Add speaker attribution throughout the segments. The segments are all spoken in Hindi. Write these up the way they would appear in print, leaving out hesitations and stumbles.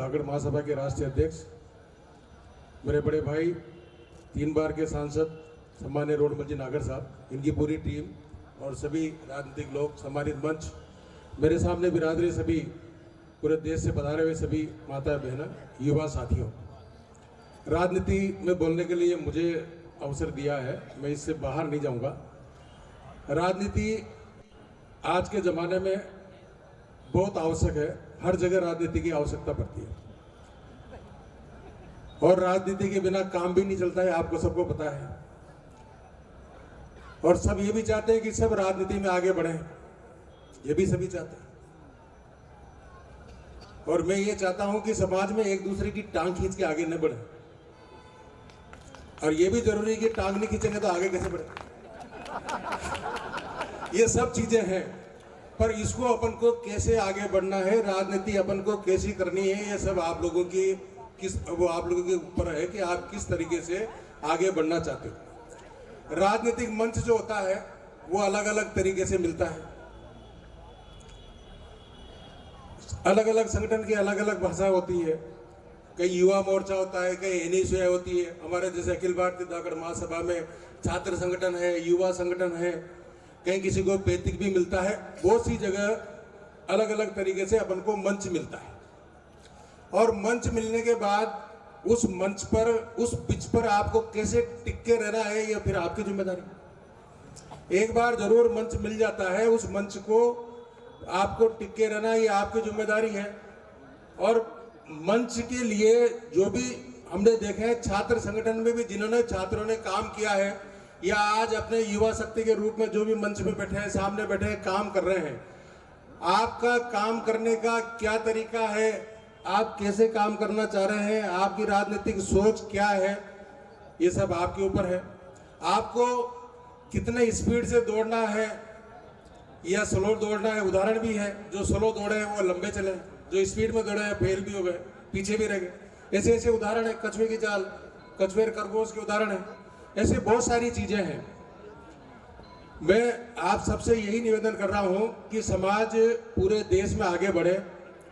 Speaker 1: धाकड़ महासभा के राष्ट्रीय अध्यक्ष, मेरे बड़े भाई 3 बार के सांसद सम्मान्य रोडमल जी नागर साहब, इनकी पूरी टीम और सभी राजनीतिक लोग, सम्मानित मंच, मेरे सामने बिरादरी सभी पूरे देश से पधारे हुए सभी माता बहना, युवा साथियों, राजनीति में बोलने के लिए मुझे अवसर दिया है, मैं इससे बाहर नहीं जाऊंगा। राजनीति आज के ज़माने में बहुत आवश्यक है, हर जगह राजनीति की आवश्यकता पड़ती है और राजनीति के बिना काम भी नहीं चलता है, आपको सबको पता है। और सब ये भी चाहते हैं कि सब राजनीति में आगे बढ़ें, ये भी सभी चाहते हैं। और मैं ये चाहता हूं कि समाज में एक दूसरे की टांग खींच के आगे न बढ़े, और ये भी जरूरी है कि टांग नहीं खींचेंगे तो आगे कैसे बढ़े। ये सब चीजें हैं, पर इसको अपन को कैसे आगे बढ़ना है, राजनीति अपन को कैसी करनी है, ये सब आप लोगों की आप लोगों के ऊपर है कि आप किस तरीके से आगे बढ़ना चाहते हो। राजनीतिक मंच जो होता है वो अलग अलग तरीके से मिलता है, अलग अलग संगठन की अलग अलग भाषा होती है। कई युवा मोर्चा होता है, कई एनएसयूआई होती है, हमारे जैसे अखिल भारतीय धाकड़ महासभा में छात्र संगठन है, युवा संगठन है, कहीं किसी को पैतृक भी मिलता है। बहुत सी जगह अलग अलग तरीके से अपन को मंच मिलता है, और मंच मिलने के बाद उस मंच पर, उस पिच पर आपको कैसे टिके रहना है, ये फिर आपकी जिम्मेदारी। एक बार जरूर मंच मिल जाता है, उस मंच को आपको टिके रहना ये आपकी जिम्मेदारी है। और मंच के लिए जो भी हमने देखे हैं, छात्र संगठन में भी जिन्होंने छात्रों ने काम किया है, या आज अपने युवा शक्ति के रूप में जो भी मंच में बैठे हैं, सामने बैठे हैं, काम कर रहे हैं, आपका काम करने का क्या तरीका है, आप कैसे काम करना चाह रहे हैं, आपकी राजनीतिक सोच क्या है, ये सब आपके ऊपर है। आपको कितने स्पीड से दौड़ना है या स्लो दौड़ना है। उदाहरण भी है, जो स्लो दौड़े हैं वो लंबे चले, जो स्पीड में दौड़े हैं फेल भी हो गए, पीछे भी रह गए। ऐसे ऐसे उदाहरण है, कछुए की चाल, कछुए खरगोश के उदाहरण है, ऐसे बहुत सारी चीजें हैं। मैं आप सबसे यही निवेदन कर रहा हूं कि समाज पूरे देश में आगे बढ़े,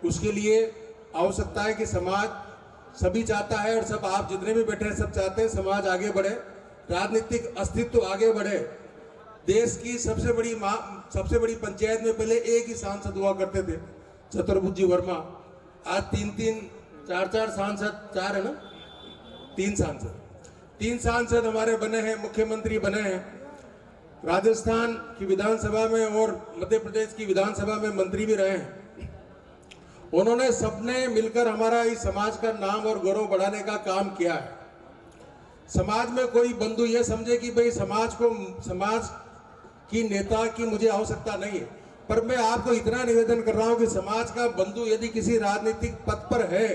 Speaker 1: उसके लिए आवश्यकता है कि समाज सभी चाहता है, और सब आप जितने भी बैठे हैं सब चाहते हैं समाज आगे बढ़े, राजनीतिक अस्तित्व आगे बढ़े। देश की सबसे बड़ी पंचायत में पहले एक ही सांसद हुआ करते थे, चतुर्भुज वर्मा। आज 3-3, 4-4 सांसद, 4 है ना, 3 सांसद हमारे बने हैं, मुख्यमंत्री बने हैं। राजस्थान की विधानसभा में और मध्य प्रदेश की विधानसभा में मंत्री भी रहे हैं। उन्होंने सबने मिलकर हमारा इस समाज का नाम और गौरव बढ़ाने का काम किया है। समाज में कोई बंधु ये समझे कि भाई समाज की नेता की मुझे आवश्यकता नहीं है, पर मैं आपको इतना निवेदन कर रहा हूं कि समाज का बंधु यदि किसी राजनीतिक पद पर है,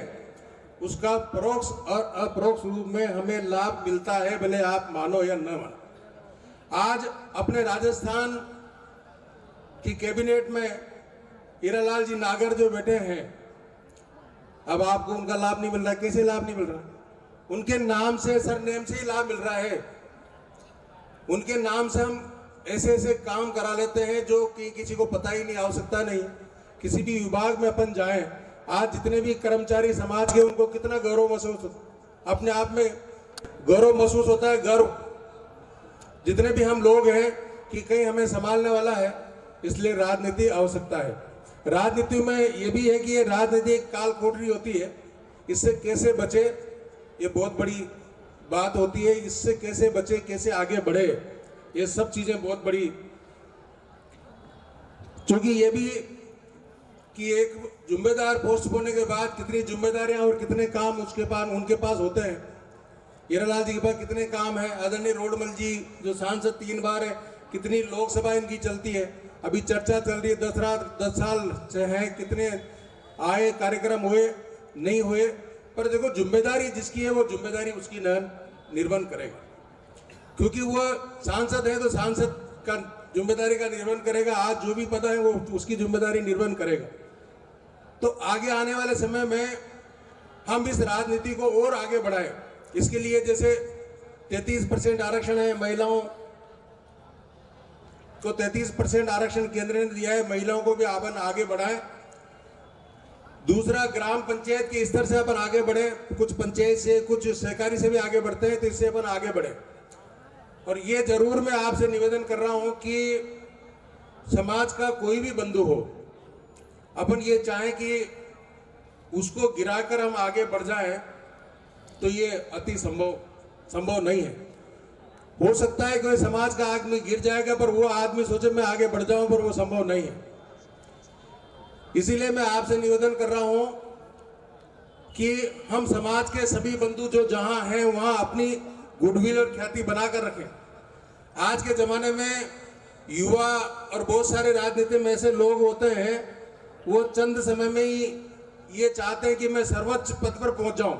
Speaker 1: उसका परोक्ष और अपरोक्ष रूप में हमें लाभ मिलता है, भले आप मानो या न मानो। आज अपने राजस्थान की कैबिनेट में हीरालाल जी नागर जो बैठे हैं, अब आपको उनका लाभ नहीं मिल रहा। कैसे लाभ नहीं मिल रहा? उनके नाम से, सरनेम से ही लाभ मिल रहा है। उनके नाम से हम ऐसे ऐसे काम करा लेते हैं जो कि किसी को पता ही नहीं, आवश्यकता नहीं। किसी भी विभाग में अपन जाएं, आज जितने भी कर्मचारी समाज के, उनको कितना गौरव महसूस होता, अपने आप में गौरव महसूस होता है, गर्व। जितने भी हम लोग हैं कि कहीं हमें संभालने वाला है, इसलिए राजनीति आवश्यकता है। राजनीति में ये भी है कि ये राजनीति एक काल कोठरी होती है, इससे कैसे बचे ये बहुत बड़ी बात होती है। इससे कैसे बचे, कैसे आगे बढ़े, ये सब चीजें बहुत बड़ी, क्योंकि ये भी कि एक जिम्मेदार पोस्ट होने के बाद कितनी जिम्मेदारियां और कितने काम उनके पास होते हैं। हीरालाल जी के पास कितने काम है। आदरणीय रोडमल जी जो सांसद 3 बार है, कितनी लोकसभा इनकी चलती है। अभी चर्चा चल रही है 10 साल से है, कितने आए, कार्यक्रम हुए नहीं हुए, पर देखो जिम्मेदारी जिसकी है वो जिम्मेदारी उसकी निर्वहन करेगा, क्योंकि वह सांसद है तो सांसद का जिम्मेदारी का निर्वहन करेगा। आज जो भी पद है वो उसकी जिम्मेदारी निर्वहन करेगा। तो आगे आने वाले समय में हम इस राजनीति को और आगे बढ़ाएं। इसके लिए जैसे 33% आरक्षण है महिलाओं को, 33% आरक्षण केंद्र ने दिया है, महिलाओं को भी आगे बढ़ाएं। दूसरा, ग्राम पंचायत के स्तर से अपन आगे बढ़े, कुछ पंचायत से, कुछ सहकारी से भी आगे बढ़ते हैं, तो इससे अपन आगे बढ़े। और ये जरूर मैं आपसे निवेदन कर रहा हूं कि समाज का कोई भी बंधु हो, अपन ये चाहें कि उसको गिराकर हम आगे बढ़ जाएं, तो ये अति संभव नहीं है। हो सकता है कोई समाज का आदमी गिर जाएगा, पर वो आदमी सोचे मैं आगे बढ़ जाऊं, पर वो संभव नहीं है। इसीलिए मैं आपसे निवेदन कर रहा हूं कि हम समाज के सभी बंधु जो जहां हैं वहां अपनी गुडविल और ख्याति बनाकर रखें। आज के जमाने में युवा और बहुत सारे राजनीति में ऐसे लोग होते हैं, वो चंद समय में ही ये चाहते हैं कि मैं सर्वोच्च पद पर पहुंच जाऊं,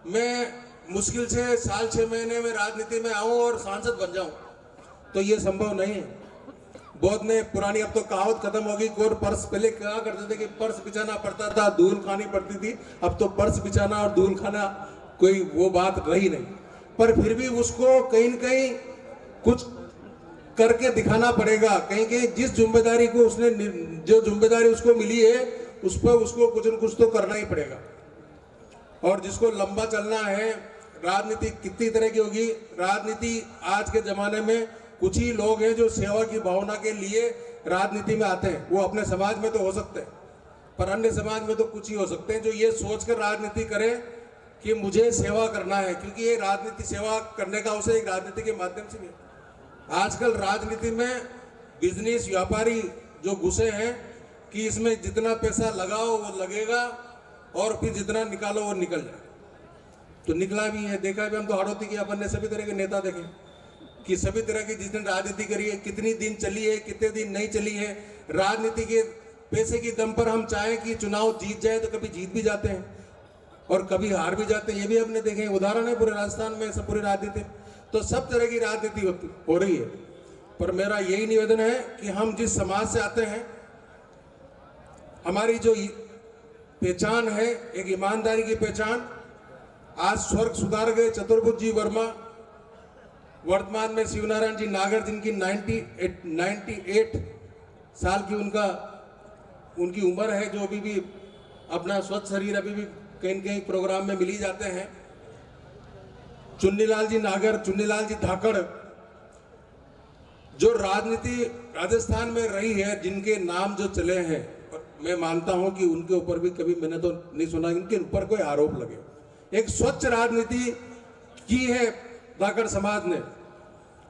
Speaker 1: मैं मुश्किल से साल 6 महीने में राजनीति में आऊं और सांसद बन जाऊं। तो ये संभव नहीं है। बहुत ने पुरानी, अब तो कहावत खत्म होगी, और पर्स, पहले क्या करते थे कि पर्स बिछाना पड़ता था, धूल खानी पड़ती थी। अब तो पर्स बिछाना और धूल खाना कोई वो बात रही नहीं, पर फिर भी उसको कहीं न कहीं कुछ करके दिखाना पड़ेगा। कहीं कहीं जिस जिम्मेदारी को उसने, जो जिम्मेदारी उसको मिली है, उस पर उसको कुछ न कुछ तो करना ही पड़ेगा। और जिसको लंबा चलना है, राजनीति कितनी तरह की होगी। राजनीति आज के जमाने में कुछ ही लोग हैं जो सेवा की भावना के लिए राजनीति में आते हैं। वो अपने समाज में तो हो सकते हैं, पर अन्य समाज में तो कुछ ही हो सकते हैं जो ये सोचकर राजनीति करें कि मुझे सेवा करना है, क्योंकि ये राजनीति सेवा करने का अवसर एक राजनीति के माध्यम से भी। आजकल राजनीति में बिजनेस व्यापारी जो घुसे हैं कि इसमें जितना पैसा लगाओ वो लगेगा और फिर जितना निकालो वो निकल जाए। तो निकला भी है, देखा भी। हम तो हाड़ौती के अपन ने सभी तरह के नेता देखे कि सभी तरह की जिसने राजनीति करी है, कितनी दिन चली है, कितने दिन नहीं चली है। राजनीति के पैसे की दम पर हम चाहें कि चुनाव जीत जाए तो कभी जीत भी जाते हैं और कभी हार भी जाते हैं। ये भी हमने देखे, उदाहरण है पूरे राजस्थान में, सब पूरी राजनीति। तो सब तरह की राजनीति हो रही है। पर मेरा यही निवेदन है कि हम जिस समाज से आते हैं, हमारी जो पहचान है, एक ईमानदारी की पहचान। आज स्वर्ग सुधार गए चतुर्भुज जी वर्मा, वर्तमान में शिवनारायण जी नागर, जिनकी 98 साल की उनकी उम्र है, जो अभी भी अपना स्वस्थ शरीर अभी भी कहीं न कहीं प्रोग्राम में मिल ही जाते हैं। चुन्नीलाल जी नागर, चुन्नीलाल जी धाकड़, जो राजनीति राजस्थान में रही है, जिनके नाम जो चले हैं, मैं मानता हूं कि उनके ऊपर भी कभी मैंने तो नहीं सुना इनके ऊपर कोई आरोप लगे। एक स्वच्छ राजनीति की है धाकड़ समाज ने।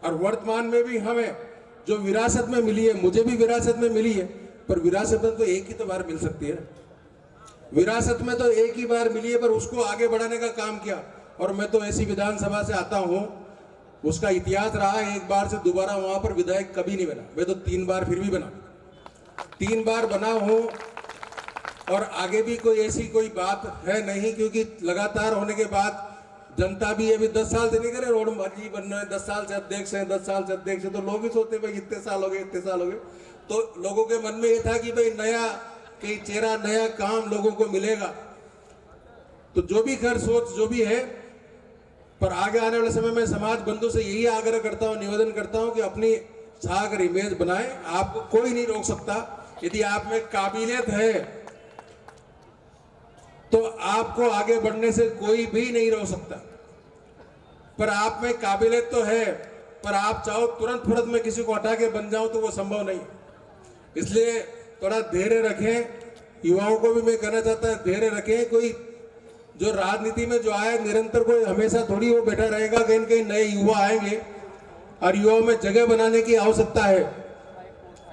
Speaker 1: और वर्तमान में भी हमें जो विरासत में मिली है, मुझे भी विरासत में मिली है, पर विरासत में तो एक ही तो बार मिल सकती है। विरासत में तो एक ही बार मिली है, पर उसको आगे बढ़ाने का काम किया। और मैं तो ऐसी विधानसभा से आता हूं, उसका इतिहास रहा, एक बार से दोबारा वहां पर विधायक कभी नहीं बना। मैं तो 3 बार फिर भी बना, 3 बार बना हूं। और आगे भी कोई ऐसी कोई बात है नहीं, क्योंकि लगातार होने के बाद जनता भी अभी 10 साल से नहीं करे, रोड मर्जी बन रहे हैं, 10 साल से अध्यक्ष हैं, 10 साल से अध्यक्ष है। तो लोग ही सोचते भाई इतने साल हो गए, इतने साल हो गए। तो लोगों के मन में ये था कि भाई नया कहीं चेहरा, नया काम लोगों को मिलेगा। तो जो भी खैर सोच जो भी है, पर आगे आने वाले समय में समाज बंधु से यही आग्रह करता हूँ, निवेदन करता हूँ कि अपनी सागर इमेज बनाएं। आपको कोई नहीं रोक सकता। यदि आप में काबिलियत है तो आपको आगे बढ़ने से कोई भी नहीं रोक सकता। पर आप में काबिलियत तो है, पर आप चाहो तुरंत फुरत में किसी को हटा के बन जाओ तो वो संभव नहीं। इसलिए थोड़ा धैर्य रखें। युवाओं को भी मैं कहना चाहता है, धैर्य रखें। कोई जो राजनीति में जो आया निरंतर, कोई हमेशा थोड़ी वो बैठा रहेगा। कहीं न कहीं नए युवा आएंगे और युवाओं में जगह बनाने की आवश्यकता है।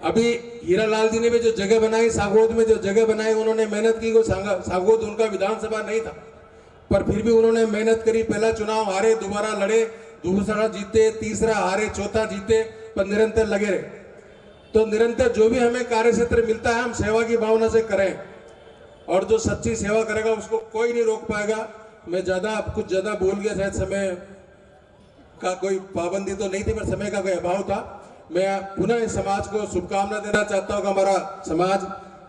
Speaker 1: अभी हीरालाल जी ने भी जो जगह बनाई, सागोद में जो जगह बनाई, उन्होंने मेहनत की। सागोद उनका विधानसभा नहीं था, पर फिर भी उन्होंने मेहनत करी। पहला चुनाव हारे, दोबारा लड़े, दूसरा जीते, तीसरा हारे, चौथा जीते, पर निरंतर लगे रहे। तो निरंतर जो भी हमें कार्य क्षेत्र मिलता है, हम सेवा की भावना से करें। और जो सच्ची सेवा करेगा उसको कोई नहीं रोक पाएगा। मैं कुछ ज्यादा बोल गया, शायद समय का कोई पाबंदी तो नहीं थी, पर समय का कोई अभाव था। मैं पुनः इस समाज को शुभकामना देना चाहता हूं कि हमारा समाज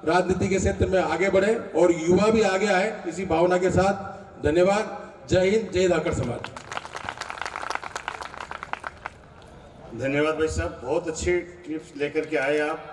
Speaker 1: राजनीति के क्षेत्र में आगे बढ़े और युवा भी आगे आए, इसी भावना के साथ। धन्यवाद। जय हिंद, जय धाकड़ समाज।
Speaker 2: धन्यवाद भाई साहब, बहुत अच्छी टिप्स लेकर के आए आप।